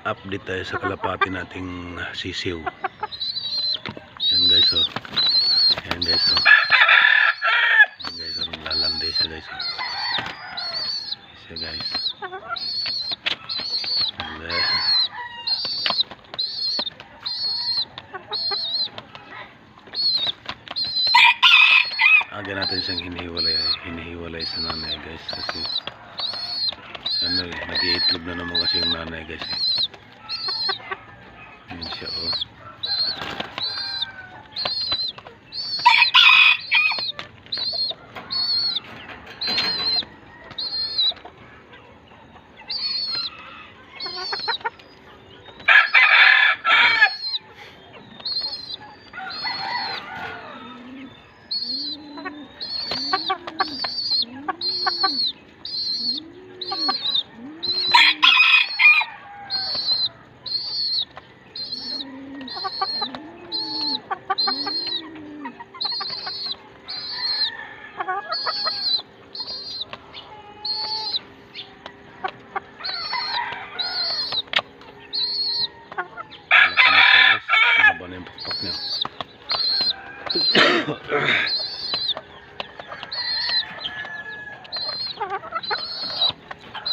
update tayo sa kalapati nating sisiw. Yan guys, oh. Yan guys, oh. Yan guys, oh. Lalanday siya guys, oh. Siya guys. Aga natin siyang hinihiwalay sa nanay guys, kasi ano eh, nag-iitlog na naman kasi yung nanay guys eh. Yan siya, oh.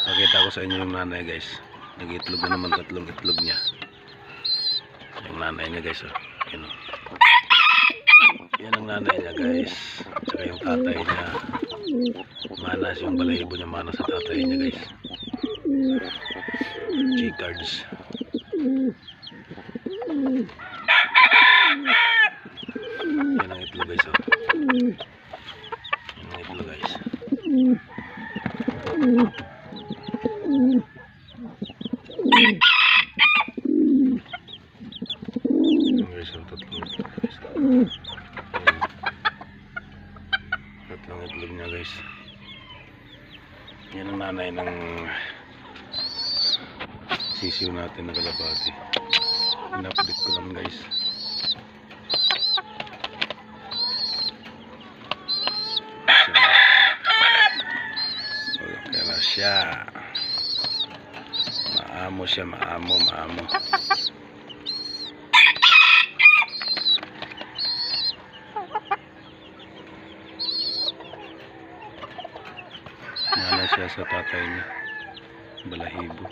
Nakita ko sa inyo yung nanay guys, nag-itlog na naman, tatlong itlog niya yung nanay niya guys, oh. Yan, oh. Yan ang nanay niya guys, saka yung tatay niya manas, yung balahibo niya manas sa tatay niya guys. Chicards. Yan ang itlog guys, oh. Yan ang itlog guys. Guys, ang tatlong itlog guys. Tatlong itlog niya guys. Yan ang nanay ng sisiw natin na kalapati. In-update ko lang guys. Okay na siya. Maamo siya, maamo. Maano siya sa tatay niya, balahibo.